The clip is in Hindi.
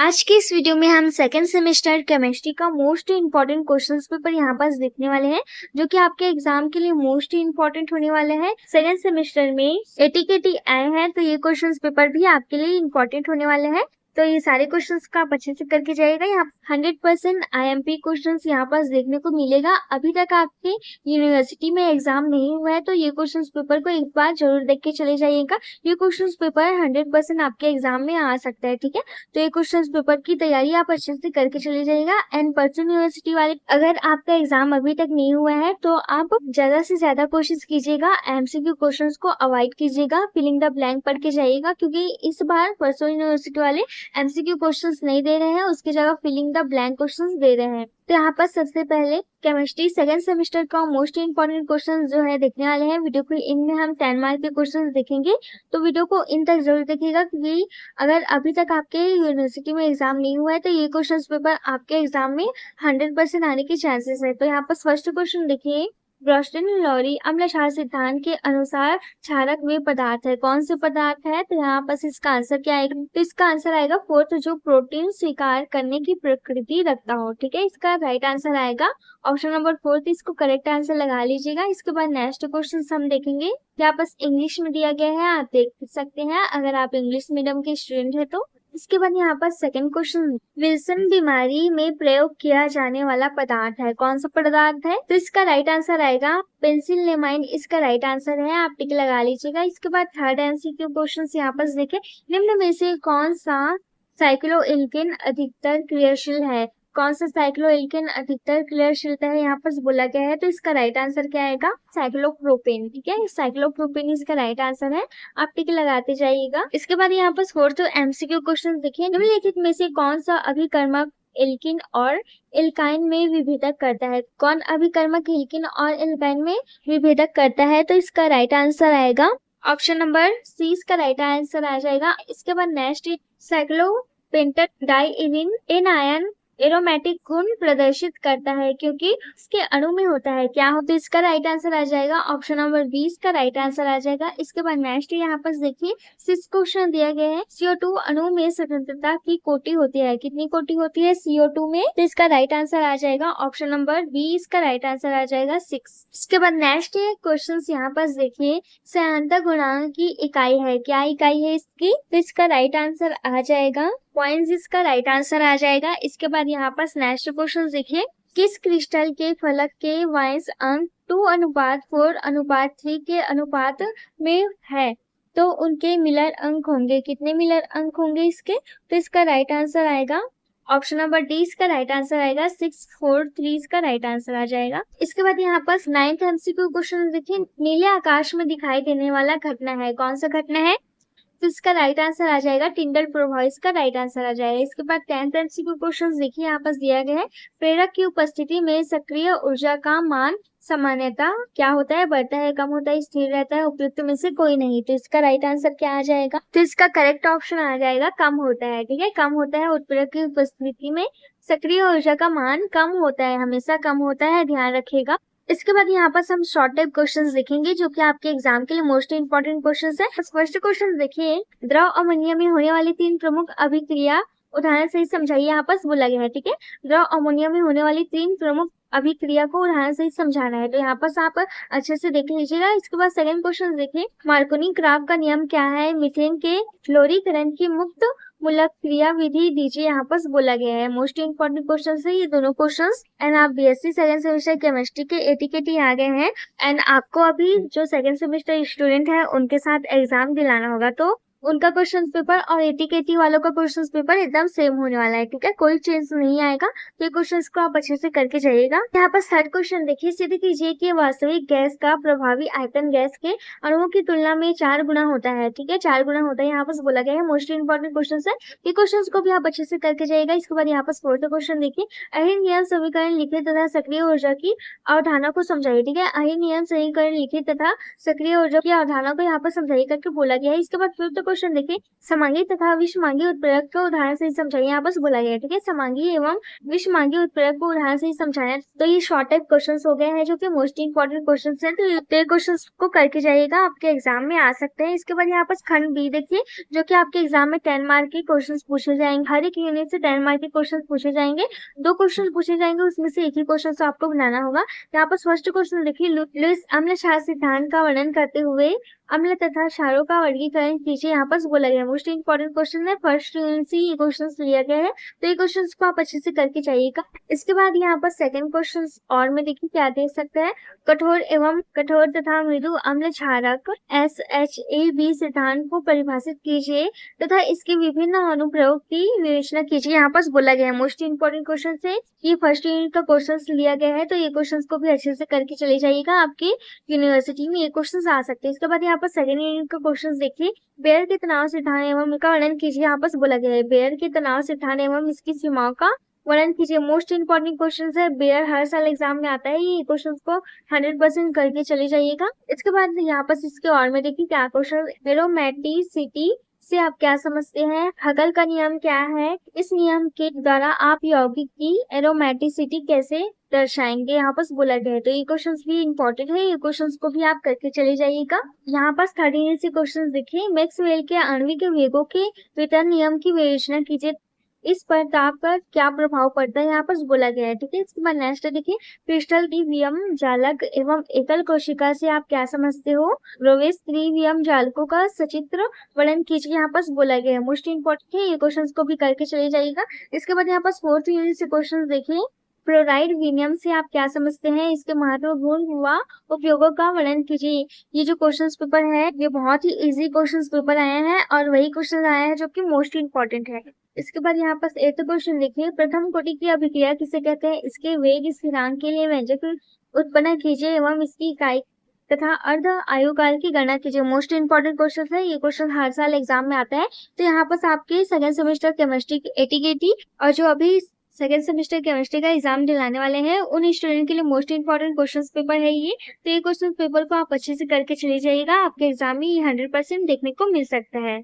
आज के इस वीडियो में हम सेकेंड सेमेस्टर केमिस्ट्री का मोस्ट इम्पोर्टेंट क्वेश्चंस पेपर यहाँ पास देखने वाले हैं, जो कि आपके एग्जाम के लिए मोस्ट इम्पोर्टेंट होने वाले हैं। सेकेंड सेमेस्टर में एटीकेटी आए हैं, तो ये क्वेश्चंस पेपर भी आपके लिए इम्पोर्टेंट होने वाले हैं। तो ये सारे क्वेश्चंस का आप अच्छे से करके जाइएगा। यहाँ 100% IMP क्वेश्चंस यहाँ पास देखने को मिलेगा। अभी तक आपके यूनिवर्सिटी में एग्जाम नहीं हुआ है, तो ये क्वेश्चंस पेपर को एक बार जरूर देख के चले जाइएगा। ये क्वेश्चंस पेपर 100% आपके एग्जाम में आ सकता है, ठीक है। तो ये क्वेश्चंस पेपर की तैयारी आप अच्छे से करके चले जाइएगा। एंड परचून यूनिवर्सिटी वाले, अगर आपका एग्जाम अभी तक नहीं हुआ है तो आप ज्यादा से ज्यादा कोशिश कीजिएगा, MCQ क्वेश्चंस को अवॉइड कीजिएगा, फिलिंग द ब्लैंक पढ़ के जाइएगा, क्योंकि इस बार परचून यूनिवर्सिटी वाले MCQ क्वेश्चंस नहीं दे रहे हैं, उसकी जगह फिलिंग द ब्लैंक क्वेश्चंस दे रहे हैं। तो यहाँ पर सबसे पहले केमिस्ट्री सेकेंड सेमेस्टर का मोस्ट इंपोर्टेंट क्वेश्चन जो है देखने वाले हैं। वीडियो को इनमें हम 10 मार्क के क्वेश्चन देखेंगे, तो वीडियो को इन तक जरूर देखिएगा, क्योंकि अगर अभी तक आपके यूनिवर्सिटी में एग्जाम नहीं हुआ है तो ये क्वेश्चन पेपर आपके एग्जाम में 100% आने के चांसेस है। तो यहाँ पर फर्स्ट क्वेश्चन देखिए, ब्रोस्टन लोरी अम्ल क्षार सिद्धांत के अनुसार क्षारक वे पदार्थ है, कौन से पदार्थ है? तो यहाँ पर इसका आंसर क्या आएगा? तो इसका आंसर आएगा फोर्थ, जो प्रोटीन स्वीकार करने की प्रकृति रखता हो, ठीक है। इसका राइट आंसर आएगा ऑप्शन नंबर 4। इसको करेक्ट आंसर लगा लीजिएगा। इसके बाद नेक्स्ट क्वेश्चन हम देखेंगे, यहाँ पर इंग्लिश में दिया गया है, आप देख सकते हैं अगर आप इंग्लिश मीडियम के स्टूडेंट है तो। इसके बाद यहाँ पर सेकंड क्वेश्चन, विल्सन बीमारी में प्रयोग किया जाने वाला पदार्थ है, कौन सा पदार्थ है? तो इसका राइट आंसर आएगा पेंसिलनेमाइन। इसका राइट आंसर है, आप टिक लगा लीजिएगा। इसके बाद थर्ड MCQ क्वेश्चन यहाँ पर देखें, निम्न में से कौन सा साइक्लोएल्केन अधिकतर क्रियाशील है? कौन सा साइक्लोएल्केन अधिकतर क्रियाशीलता है यहाँ पर बोला गया है? तो इसका राइट आंसर क्या आएगा? साइक्लोप्रोपेन, ठीक है। साइक्लोप्रोपेन इसका राइट आंसर है, आप टिक लगाते जाइएगा। इसके बाद यहाँ पर फोर्थ MCQ क्वेश्चन देखिए, निम्नलिखित में से कौन सा अभिकर्मक एल्किन और एल्काइन में विभेदक करता है? कौन अभिकर्मक एल्किन और एल्काइन में विभेदक करता है? तो इसका राइट आंसर आएगा ऑप्शन नंबर C, इसका राइट आंसर आ जाएगा। इसके बाद नेक्स्ट साइक्लोपेंटाडाइइथीन एनायन एरोमेटिक गुण प्रदर्शित करता है, क्योंकि इसके अणु में होता है, क्या होता है? इसका राइट आंसर आ जाएगा ऑप्शन नंबर 20 का राइट आंसर आ जाएगा। इसके बाद नेक्स्ट यहाँ पर देखिए, 6 क्वेश्चन दिया गया है, CO2 अणु में स्वतंत्रता की कोटि होती है, कितनी कोटि होती है CO2 में? तो इसका राइट आंसर आ जाएगा ऑप्शन नंबर 20 का राइट आंसर आ जाएगा 6। इसके बाद नेक्स्ट क्वेश्चन यहाँ पर देखिए, सहायता गुणांक की इकाई है, क्या इकाई है इसकी? तो इसका राइट आंसर आ जाएगा पॉइंट्स, इसका राइट आंसर आ जाएगा। इसके बाद यहाँ पर नेक्स्ट क्वेश्चन देखिए, किस क्रिस्टल के फलक के वाइस अंक 2:4:3 के अनुपात में है? तो उनके मिलर अंक होंगे, कितने मिलर अंक होंगे इसके? तो इसका राइट आंसर आएगा ऑप्शन नंबर D, इसका राइट आंसर आएगा 6:4:3, इसका राइट आंसर आ जाएगा। इसके बाद यहाँ पर 9th MCQ क्वेश्चन देखिए, नीले आकाश में दिखाई देने वाला घटना है, कौन सा घटना है? तो इसका राइट आंसर आ जाएगा टिंडल प्रभाव, इसका राइट आंसर आ जाएगा। इसके बाद 10th MCQ क्वेश्चन देखिए, यहाँ पर दिया गया है, प्रेरक की उपस्थिति में सक्रिय ऊर्जा का मान सामान्यतः क्या होता है? बढ़ता है, कम होता है, स्थिर रहता है, उपयुक्त में से कोई नहीं। तो इसका राइट आंसर क्या आ जाएगा? तो इसका करेक्ट ऑप्शन आ जाएगा कम होता है, ठीक है। कम होता है, उत्प्रेरक की उपस्थिति में सक्रिय ऊर्जा का मान कम होता है, हमेशा कम होता है, ध्यान रखिएगा। इसके बाद यहाँ पर हम शॉर्ट टाइप क्वेश्चंस देखेंगे, जो कि आपके एग्जाम के लिए मोस्ट इंपोर्टेंट क्वेश्चंस है। फर्स्ट क्वेश्चन देखिए, द्रव अमोनिया में होने वाली 3 प्रमुख अभिक्रिया उदाहरण से समझाइए, यहाँ पर बोला गया है, ठीक है। द्रव अमोनिया में होने वाली 3 प्रमुख अभिक्रिया को उदाहरण से समझाना है, तो यहाँ पर आप अच्छे से देख लीजिएगा। इसके बाद सेकंड क्वेश्चन देखिए, मार्कोनी क्राफ्ट का नियम क्या है? मीथेन के फ्लोरीकरण की मुक्त मूलक क्रिया विधि दीजिए, यहाँ पर बोला गया है। मोस्ट इंपोर्टेंट क्वेश्चन है ये दोनों क्वेश्चंस। एंड आप BSc सेकंड सेमेस्टर केमिस्ट्री के एटीकेटी आ गए हैं, एंड आपको अभी जो सेकंड सेमेस्टर स्टूडेंट है उनके साथ एग्जाम दिलाना होगा, तो उनका क्वेश्चन पेपर और एटीकेटी वालों का क्वेश्चन पेपर एकदम सेम होने वाला है, ठीक है। कोई चेंज नहीं आएगा, तो ये क्वेश्चन को आप अच्छे से करके जाइएगा। यहाँ पर थर्ड क्वेश्चन देखिए, सिद्ध कीजिए कि वास्तविक गैस का प्रभावी आयतन गैस के अणुओं की तुलना में 4 गुना होता है, ठीक है, 4 गुना होता है, यहाँ पर बोला गया है। मोस्ट इंपोर्टेंट क्वेश्चन है, ये क्वेश्चन को भी आप अच्छे से करके जाइएगा। इसके बाद यहाँ पर फोर्थ क्वेश्चन देखिए, अहिर नियम समीकरण लिखे तथा सक्रिय ऊर्जा की अवधारणा को समझाइए, ठीक है। अहिर नियम समीकरण लिखे तथा सक्रिय ऊर्जा की अवधारणा को यहाँ पर समझाइए करके बोला गया है। इसके बाद फिफ्थ क्वेश्चन देखिए, समांगी तथा विषमांगी उत्प्रेरक को उदाहरण से समझाइए। यहाँ बस बोला गया है, ठीक है, समांगी एवं विषमांगी उत्प्रेरक को उदाहरण से समझाया। तो ये शॉर्ट टाइप क्वेश्चन हो गए हैं जो कि मोस्ट इंपॉर्टेंट क्वेश्चन है। तो ये क्वेश्चन को करके जाइएगा, आपके एग्जाम में आ सकते हैं। इसके बाद यहाँ पर खंड बी देखिए, जो कि आपके एग्जाम में 10 मार्क के क्वेश्चन पूछे जाएंगे। हर एक यूनिट से 10 मार्क के क्वेश्चन पूछे जाएंगे। 2 क्वेश्चन पूछे जाएंगे, उसमें से एक ही क्वेश्चन आपको बनाना होगा। यहाँ पर फर्स्ट क्वेश्चन देखिए, लुईस अम्ल क्षार सिद्धांत का वर्णन करते हुए अम्ल तथा क्षारों का वर्गीकरण कीजिए। यहाँ पर बोला गया मोस्ट इंपॉर्टेंट क्वेश्चन है, फर्स्ट यूनिट से ये क्वेश्चन लिया गया है। तो ये क्वेश्चन को आप अच्छे से करके जाइएगा। इसके बाद यहाँ पर सेकंड क्वेश्चन और में देखिए क्या दे सकते हैं, कठोर तथा मृदु अम्ल क्षारक SHAB सिद्धांत को परिभाषित कीजिए तथा इसके विभिन्न अनुप्रयोग की विवेचना कीजिए। यहाँ पर बोला गया है मोस्ट इंपॉर्टेंट क्वेश्चन है, ये फर्स्ट यूनिट का क्वेश्चन लिया गया है। तो ये क्वेश्चन को भी अच्छे से करके चले जाइएगा, आपकी यूनिवर्सिटी में ये क्वेश्चन आ सकते हैं। इसके बाद यहाँ पर सेकंड यूनिट का क्वेश्चन देखिए, बेयर के तनाव सिद्धांत एवं इसका वर्णन कीजिए। यहाँ पर बोला गया है बेयर के तनाव सिद्धांत एवं इसकी सीमाओं का वर्णन कीजिए। मोस्ट इंपॉर्टेंट क्वेश्चन है, बेयर हर साल एग्जाम में आता है। ये क्वेश्चन को 100% करके चले जाइएगा। इसके बाद यहाँ पर इसके और में देखिए क्या क्वेश्चन, एरोमेटिसिटी से आप क्या समझते हैं, हगल का नियम क्या है, इस नियम के द्वारा आप यौगिक की एरोमेटिसिटी कैसे दर्शाएंगे। यहाँ पर बोला गया है। तो ये क्वेश्चन भी इंपॉर्टेंट है, ये क्वेश्चन को भी आप करके चले जाइएगा। यहाँ पर 13 से क्वेश्चन देखिए, मैक्सवेल के आणविक वेगों के वितरण नियम की विवेचना कीजिए, इस पर ताप का क्या प्रभाव पड़ता है। यहाँ पर बोला गया है, ठीक है। इसके बाद नेक्स्ट देखिए, क्रिस्टल की वियम जालक एवं एकल कोशिका से आप क्या समझते हो, रोवेस त्रिवियम जालकों का सचित्र वर्णन कीजिए। यहाँ पर बोला गया है, मोस्ट इंपॉर्टेंट है, ये क्वेश्चन को भी करके चले जाइएगा। इसके बाद यहाँ पर फोर्थ यूनिट से क्वेश्चन देखिए, फ्लोराइड विनियम से आप क्या समझते हैं, इसके महत्वपूर्ण हुआ उपयोगों का वर्णन कीजिए। ये जो क्वेश्चंस पेपर है ये बहुत ही इजी क्वेश्चंस पेपर आए हैं और वही क्वेश्चन आया है जो कि मोस्ट इंपॉर्टेंट है। इसके बाद यहाँ पर 8th क्वेश्चन देखिए, प्रथम कोटि की अभिक्रिया किसे कहते हैं, इसके वेग स्थिरांक के लिए व्यंजक उत्पन्न कीजिए एवं इसकी इकाई तथा अर्ध आयु काल की गणना कीजिए। मोस्ट इंपॉर्टेंट क्वेश्चन है, ये क्वेश्चन हर साल एग्जाम में आता है। तो यहाँ पर आपके सेकंड सेमेस्टर केमिस्ट्री ATKT और जो अभी सेकेंड सेमेस्टर केमिस्ट्री का एग्जाम दिलाने वाले हैं उन स्टूडेंट के लिए मोस्ट इंपॉर्टेंट क्वेश्चन पेपर है ये। तो ये क्वेश्चन पेपर को आप अच्छे से करके चले जाइएगा, आपके एग्जाम में ये 100% देखने को मिल सकता है।